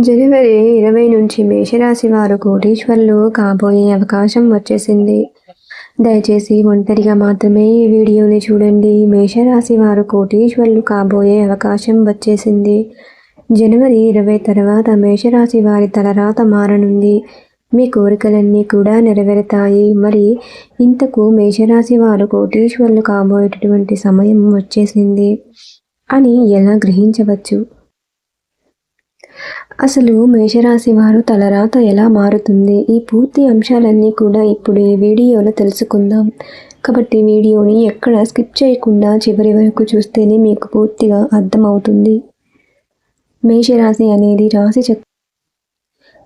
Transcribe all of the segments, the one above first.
జనవరి 20 నుంచి మేషరాశి వారు కోటీశ్వరులు కాబోయే అవకాశం వచ్చేసింది. దయచేసి ఒంటరిగా మాత్రమే ఈ వీడియోని చూడండి. మేషరాశి వారు కోటీశ్వరులు కాబోయే అవకాశం వచ్చేసింది. జనవరి 20 తర్వాత మేషరాశి వారి తలరాత మారనుంది. మీ కోరికలన్నీ కూడా నెరవేరుతాయి. మరి ఇంతకు మేషరాశి వారు కోటీశ్వరులు కాబోయేటటువంటి సమయం వచ్చేసింది అని ఎలా గ్రహించవచ్చు? అసలు మేషరాశి వారు తలరాత ఎలా మారుతుంది? ఈ పూర్తి అంశాలన్నీ కూడా ఇప్పుడు ఈ వీడియోలో తెలుసుకుందాం. కాబట్టి వీడియోని ఎక్కడ స్కిప్ చేయకుండా చివరి వరకు చూస్తేనే మీకు పూర్తిగా అర్థమవుతుంది. మేషరాశి అనేది రాశి చక్రం.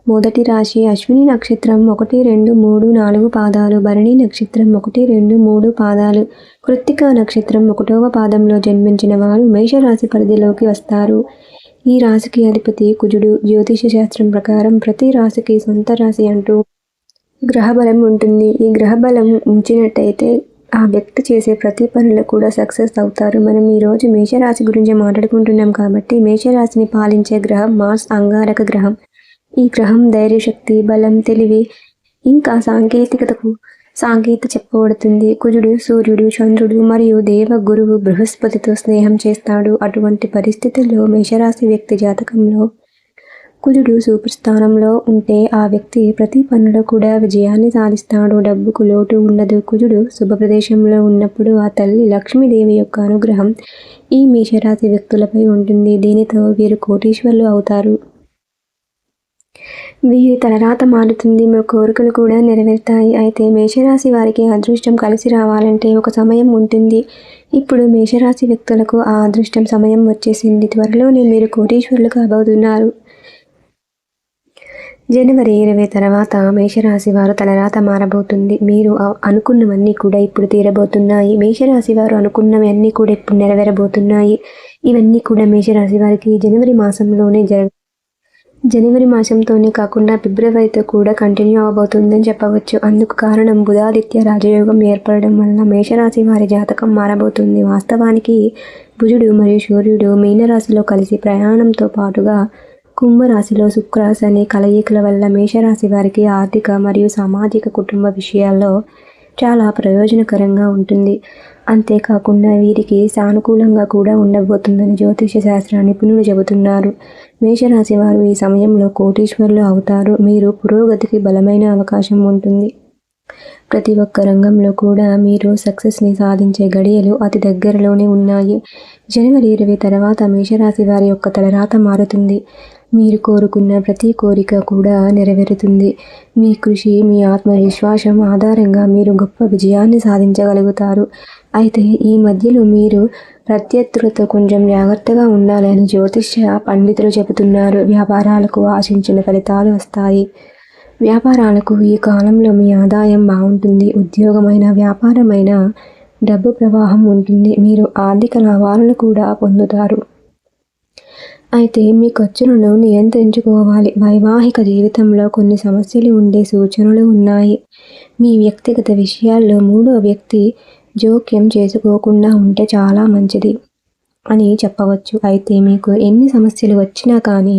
మొదటి రాశి అశ్విని నక్షత్రం 1, 2, 3, 4 పాదాలు, భరణి నక్షత్రం 1, 2, 3 పాదాలు, కృత్తికా నక్షత్రం 1వ పాదంలో జన్మించిన వారు మేషరాశి పరిధిలోకి వస్తారు. ఈ రాశికి అధిపతి కుజుడు. జ్యోతిష శాస్త్రం ప్రకారం ప్రతి రాశికి సొంత రాశి అంటూ గ్రహబలం ఉంటుంది. ఈ గ్రహబలం ఉంచినట్టయితే ఆ వ్యక్తి చేసే ప్రతి పనులు కూడా సక్సెస్ అవుతారు. మనం ఈరోజు మేషరాశి గురించి మాట్లాడుకుంటున్నాం కాబట్టి మేషరాశిని పాలించే గ్రహం మార్స్, అంగారక గ్రహం. ఈ గ్రహం ధైర్యశక్తి, బలం, తెలివి ఇంకా సాంకేతికతకు సాంకేత చెప్పబడుతుంది. కుజుడు, సూర్యుడు, చంద్రుడు మరియు దేవ గురువు బృహస్పతితో స్నేహం చేస్తాడు. అటువంటి పరిస్థితుల్లో మేషరాశి వ్యక్తి జాతకంలో కుజుడు సూపర్ స్థానంలో ఉంటే ఆ వ్యక్తి ప్రతి పనిలో కూడా విజయాన్ని సాధిస్తాడు. డబ్బుకు లోటు ఉండదు. కుజుడు శుభ ప్రదేశంలో ఉన్నప్పుడు ఆ తల్లి లక్ష్మీదేవి యొక్క అనుగ్రహం ఈ మేషరాశి వ్యక్తులపై ఉంటుంది. దీనితో వీరు కోటీశ్వరులు అవుతారు. వీరి తలరాత మారుతుంది. మా కోరికలు కూడా నెరవేరుతాయి. అయితే మేషరాశి వారికి అదృష్టం కలిసి రావాలంటే ఒక సమయం ఉంటుంది. ఇప్పుడు మేషరాశి వ్యక్తులకు ఆ అదృష్టం సమయం వచ్చేసింది. త్వరలోనే మీరు కోటీశ్వరులు కాబోతున్నారు. జనవరి 20 తర్వాత మేషరాశి వారు తలరాత మారబోతుంది. మీరు అనుకున్నవన్నీ కూడా ఇప్పుడు తీరబోతున్నాయి. మేషరాశి వారు అనుకున్నవన్నీ కూడా ఇప్పుడు నెరవేరబోతున్నాయి. ఇవన్నీ కూడా మేషరాశి వారికి జనవరి మాసంలోనే జనవరి మాసంతోనే కాకుండా ఫిబ్రవరితో కూడా కంటిన్యూ అవ్వబోతుందని చెప్పవచ్చు. అందుకు కారణం బుధాదిత్య రాజయోగం ఏర్పడడం వలన మేషరాశి వారి జాతకం మారబోతుంది. వాస్తవానికి బుధుడు మరియు సూర్యుడు మీనరాశిలో కలిసి ప్రయాణంతో పాటుగా కుంభరాశిలో శుక్ర, శని కలయికల వల్ల మేషరాశి వారికి ఆర్థిక మరియు సామాజిక కుటుంబ విషయాల్లో చాలా ప్రయోజనకరంగా ఉంటుంది. అంతేకాకుండా వీరికి సానుకూలంగా కూడా ఉండబోతుందని జ్యోతిష శాస్త్ర నిపుణులు చెబుతున్నారు. మేషరాశి వారు ఈ సమయంలో కోటీశ్వరులు అవుతారు. మీరు పురోగతికి బలమైన అవకాశం ఉంటుంది. ప్రతి ఒక్క రంగంలో కూడా మీరు సక్సెస్ని సాధించే గడియలు అతి దగ్గరలోనే ఉన్నాయి. జనవరి 20 తర్వాత మేషరాశి వారి యొక్క తలరాత మారుతుంది. మీరు కోరుకున్న ప్రతి కోరిక కూడా నెరవేరుతుంది. మీ కృషి, మీ ఆత్మవిశ్వాసం ఆధారంగా మీరు గొప్ప విజయాన్ని సాధించగలుగుతారు. అయితే ఈ మధ్యలో మీరు ప్రత్యర్థులతో కొంచెం జాగ్రత్తగా ఉండాలని జ్యోతిష్య పండితులు చెబుతున్నారు. వ్యాపారాలకు ఆశించిన ఫలితాలు వస్తాయి. వ్యాపారాలకు ఈ కాలంలో మీ ఆదాయం బాగుంటుంది. ఉద్యోగమైన, వ్యాపారమైన డబ్బు ప్రవాహం ఉంటుంది. మీరు ఆర్థిక లాభాలను కూడా పొందుతారు. అయితే మీ ఖర్చులను నియంత్రించుకోవాలి. వైవాహిక జీవితంలో కొన్ని సమస్యలు ఉండే సూచనలు ఉన్నాయి. మీ వ్యక్తిగత విషయాల్లో మూడో వ్యక్తి జోక్యం చేసుకోకుండా ఉంటే చాలా మంచిది అని చెప్పవచ్చు. అయితే మీకు ఎన్ని సమస్యలు వచ్చినా కానీ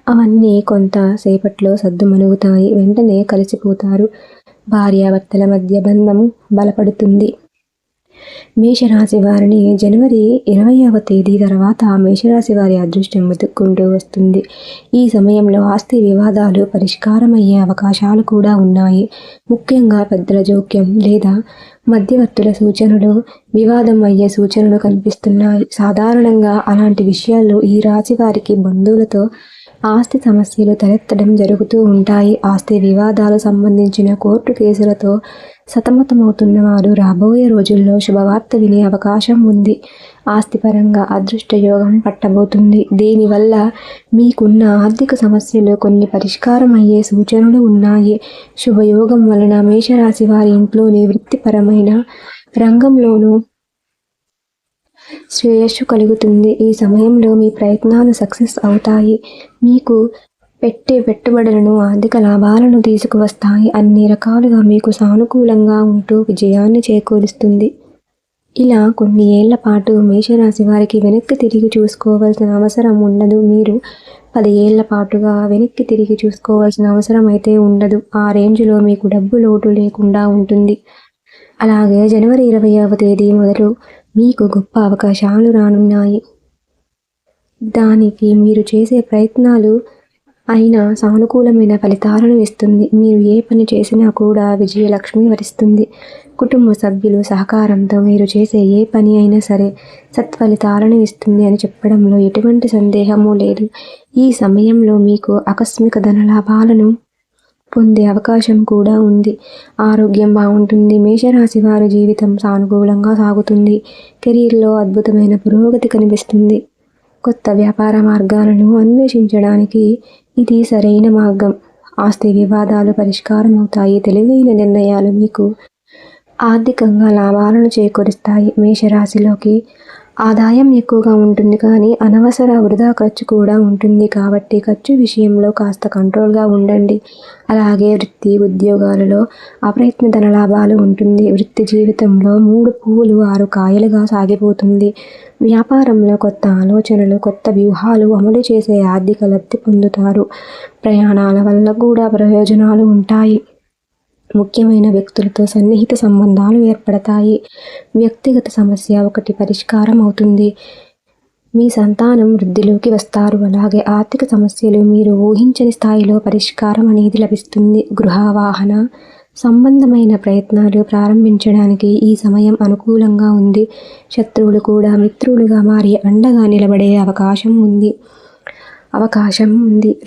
అవన్నీ కొంత సేపట్లో సద్దుమణుగుతాయి. వెంటనే కలిసిపోతారు. భార్యాభర్తల మధ్య బంధం బలపడుతుంది. మేషరాశి వారిని జనవరి 20వ తేదీ తర్వాత మేషరాశి వారి అదృష్టం వెతుక్కుంటూ వస్తుంది. ఈ సమయంలో ఆస్తి వివాదాలు పరిష్కారమయ్యే అవకాశాలు కూడా ఉన్నాయి. ముఖ్యంగా పెద్దల జోక్యం లేదా మధ్యవర్తుల సూచనలు వివాదం అయ్యే సూచనలు కనిపిస్తున్నాయి. సాధారణంగా అలాంటి విషయాల్లో ఈ రాశి వారికి బంధువులతో ఆస్తి సమస్యలు తలెత్తడం జరుగుతూ ఉంటాయి. ఆస్తి వివాదాలు సంబంధించిన కోర్టు కేసులతో సతమతమవుతున్న వారు రాబోయే రోజుల్లో శుభవార్త వినే అవకాశం ఉంది. ఆస్తిపరంగా అదృష్ట యోగం పట్టబోతుంది. దీనివల్ల మీకున్న ఆర్థిక సమస్యలు కొన్ని పరిష్కారం అయ్యే సూచనలు ఉన్నాయి. శుభయోగం వలన మేషరాశి వారి ఇంట్లోని వృత్తిపరమైన రంగంలోనూ శ్రేయస్సు కలుగుతుంది. ఈ సమయంలో మీ ప్రయత్నాలు సక్సెస్ అవుతాయి. మీకు పెట్టే పెట్టుబడులను ఆర్థిక లాభాలను తీసుకువస్తాయి. అన్ని రకాలుగా మీకు సానుకూలంగా ఉంటూ విజయాన్ని చేకూరుస్తుంది. ఇలా కొన్ని ఏళ్ల పాటు మేషరాశి వారికి వెనక్కి తిరిగి చూసుకోవాల్సిన అవసరం ఉండదు. మీరు 10 ఏళ్ల పాటుగా వెనక్కి తిరిగి చూసుకోవాల్సిన అవసరం అయితే ఉండదు. ఆ రేంజ్లో మీకు డబ్బు లోటు లేకుండా ఉంటుంది. అలాగే జనవరి 20వ తేదీ మొదలు మీకు గొప్ప అవకాశాలు రానున్నాయి. దానికి మీరు చేసే ప్రయత్నాలు అయినా సానుకూలమైన ఫలితాలను ఇస్తుంది. మీరు ఏ పని చేసినా కూడా విజయలక్ష్మి వరిస్తుంది. కుటుంబ సభ్యులు సహకారంతో మీరు చేసే ఏ పని అయినా సరే సత్ఫలితాలను ఇస్తుంది అని చెప్పడంలో ఎటువంటి సందేహమూ లేదు. ఈ సమయంలో మీకు ఆకస్మిక ధనలాభాలను పొందే అవకాశం కూడా ఉంది. ఆరోగ్యం బాగుంటుంది. మేషరాశి వారి జీవితం సానుకూలంగా సాగుతుంది. కెరీర్లో అద్భుతమైన పురోగతి కనిపిస్తుంది. కొత్త వ్యాపార మార్గాలను అన్వేషించడానికి ఇది సరైన మార్గం. ఆస్తి వివాదాలు పరిష్కారం అవుతాయి. తెలివైన నిర్ణయాలు మీకు ఆర్థికంగా లాభాలను చేకూరుస్తాయి. మేషరాశిలోకి ఆదాయం ఎక్కువగా ఉంటుంది, కానీ అనవసర వృధా ఖర్చు కూడా ఉంటుంది. కాబట్టి ఖర్చు విషయంలో కాస్త కంట్రోల్గా ఉండండి. అలాగే వృత్తి ఉద్యోగాలలో అప్రయత్న ధన లాభాలు ఉంటుంది. వృత్తి జీవితంలో 3 పువ్వులు 6 కాయలుగా సాగిపోతుంది. వ్యాపారంలో కొత్త ఆలోచనలు, కొత్త వ్యూహాలు అమలు చేసే ఆర్థిక లబ్ధి పొందుతారు. ప్రయాణాల వల్ల కూడా ప్రయోజనాలు ఉంటాయి. ముఖ్యమైన వ్యక్తులతో సన్నిహిత సంబంధాలు ఏర్పడతాయి. వ్యక్తిగత సమస్య ఒకటి పరిష్కారం అవుతుంది. మీ సంతానం వృద్ధిలోకి వస్తారు. అలాగే ఆర్థిక సమస్యలు మీరు ఊహించని స్థాయిలో పరిష్కారం అనేది లభిస్తుంది. గృహ వాహన సంబంధమైన ప్రయత్నాలు ప్రారంభించడానికి ఈ సమయం అనుకూలంగా ఉంది. శత్రువులు కూడా మిత్రులుగా మారి అండగా నిలబడే అవకాశం ఉంది.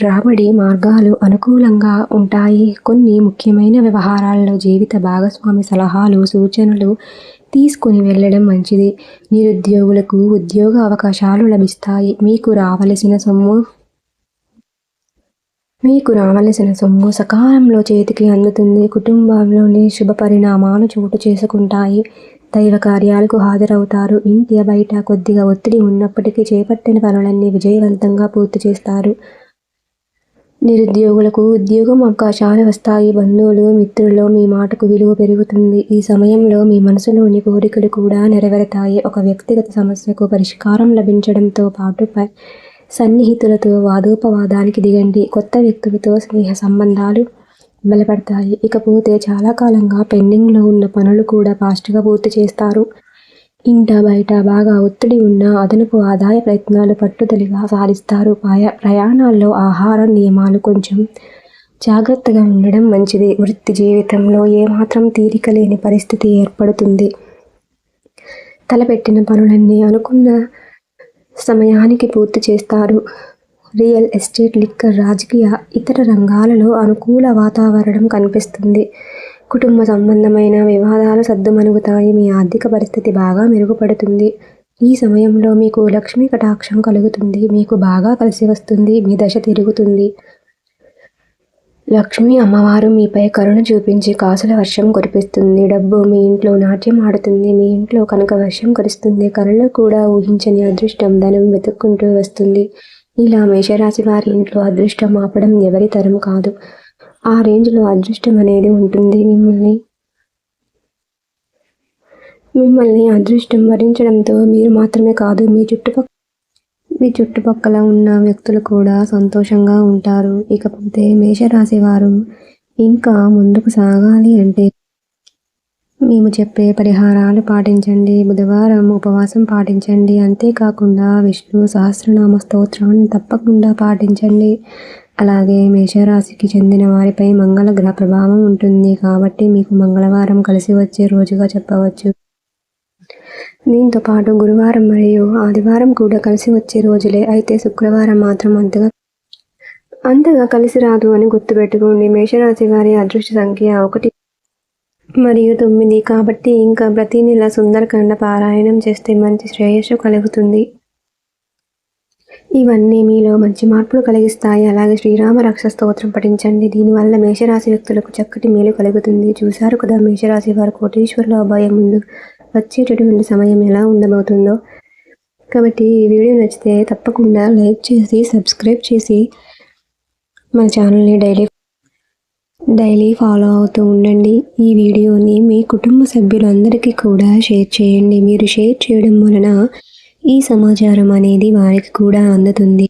రాబడి మార్గాలు అనుకూలంగా ఉంటాయి. కొన్ని ముఖ్యమైన వ్యవహారాల్లో జీవిత భాగస్వామి సలహాలు, సూచనలు తీసుకుని వెళ్ళడం మంచిది. నిరుద్యోగులకు ఉద్యోగ అవకాశాలు లభిస్తాయి. మీకు రావలసిన సొమ్ము సకాలంలో చేతికి అందుతుంది. కుటుంబంలోని శుభ పరిణామాలు చోటు చేసుకుంటాయి. దైవ కార్యాలకు హాజరవుతారు. ఇంటి బయట కొద్దిగా ఒత్తిడి ఉన్నప్పటికీ చేపట్టిన పనులన్నీ విజయవంతంగా పూర్తి చేస్తారు. నిరుద్యోగులకు ఉద్యోగం అవకాశాలు వస్తాయి. బంధువులు, మిత్రుల్లో మీ మాటకు విలువ పెరుగుతుంది. ఈ సమయంలో మీ మనసులోని కోరికలు కూడా నెరవేరుతాయి. ఒక వ్యక్తిగత సమస్యకు పరిష్కారం లభించడంతో పాటు సన్నిహితులతో వాదోపవాదానికి దిగండి. కొత్త వ్యక్తులతో స్నేహ సంబంధాలు బలపడతాయి. ఇకపోతే చాలా కాలంగా పెండింగ్లో ఉన్న పనులు కూడా ఫాస్ట్గా పూర్తి చేస్తారు. ఇంట బయట బాగా ఒత్తిడి ఉన్న అదనపు ఆదాయ ప్రయత్నాలు పట్టుదలగా సాధిస్తారు. ప్రయాణాల్లో ఆహార నియమాలు కొంచెం జాగ్రత్తగా ఉండడం మంచిది. వృత్తి జీవితంలో ఏమాత్రం తీరిక లేని పరిస్థితి ఏర్పడుతుంది. తలపెట్టిన పనులన్నీ అనుకున్న సమయానికి పూర్తి చేస్తారు. రియల్ ఎస్టేట్, లిక్కర్, రాజకీయ, ఇతర రంగాలలో అనుకూల వాతావరణం కనిపిస్తుంది. కుటుంబ సంబంధమైన వివాదాలు సద్దుమణుగుతాయి. మీ ఆర్థిక పరిస్థితి బాగా మెరుగుపడుతుంది. ఈ సమయంలో మీకు లక్ష్మీ కటాక్షం కలుగుతుంది. మీకు బాగా కలిసి వస్తుంది. మీ దశ తిరుగుతుంది. లక్ష్మీ అమ్మవారు మీపై కరుణ చూపించి కాసుల వర్షం కురిపిస్తుంది. డబ్బు మీ ఇంట్లో నాట్యం ఆడుతుంది. మీ ఇంట్లో కనుక వర్షం కురుస్తుంది. కలలో కూడా ఊహించని అదృష్టం, ధనం వెతుక్కుంటూ వస్తుంది. ఇలా మేషరాశి వారి ఇంట్లో అదృష్టం ఆపడం ఎవరి తరం కాదు. ఆ రేంజ్లో అదృష్టం అనేది ఉంటుంది. మిమ్మల్ని అదృష్టం వరించడంతో మీరు మాత్రమే కాదు, మీ చుట్టుపక్కల ఉన్న వ్యక్తులు కూడా సంతోషంగా ఉంటారు. ఇకపోతే మేషరాశి వారు ఇంకా ముందుకు సాగాలి అంటే మేము చెప్పే పరిహారాలు పాటించండి. బుధవారం ఉపవాసం పాటించండి. అంతేకాకుండా విష్ణు సహస్రనామ స్తోత్రాన్ని తప్పకుండా పాటించండి. అలాగే మేషరాశికి చెందిన వారిపై మంగళ గ్రహ ప్రభావం ఉంటుంది. కాబట్టి మీకు మంగళవారం కలిసి వచ్చే రోజుగా చెప్పవచ్చు. దీంతో పాటు గురువారం మరియు ఆదివారం కూడా కలిసి వచ్చే రోజులే. అయితే శుక్రవారం మాత్రం అంతగా కలిసి రాదు అని గుర్తుపెట్టుకోండి. మేషరాశి వారి అదృష్ట సంఖ్య 1 మరియు 9. కాబట్టి ఇంకా ప్రతి నెల సుందరకాండ పారాయణం చేస్తే మంచి శ్రేయస్సు కలుగుతుంది. ఇవన్నీ మీలో మంచి మార్పులు కలిగిస్తాయి. అలాగే శ్రీరామ రక్ష స్తోత్రం పఠించండి. దీనివల్ల మేషరాశి వ్యక్తులకు చక్కటి మేలు కలుగుతుంది. చూశారు కదా మేషరాశి వారు కోటీశ్వరుల అభయం ముందు వచ్చేటటువంటి సమయం ఎలా ఉండబోతుందో. కాబట్టి ఈ వీడియో నచ్చితే తప్పకుండా లైక్ చేసి సబ్స్క్రైబ్ చేసి మన ఛానల్ని డైలీ ఫాలో అవుతూ ఉండండి. ఈ వీడియోని మీ కుటుంబ సభ్యులందరికీ కూడా షేర్ చేయండి. మీరు షేర్ చేయడం వలన ఈ సమాచారం అనేది వారికి కూడా అందుతుంది.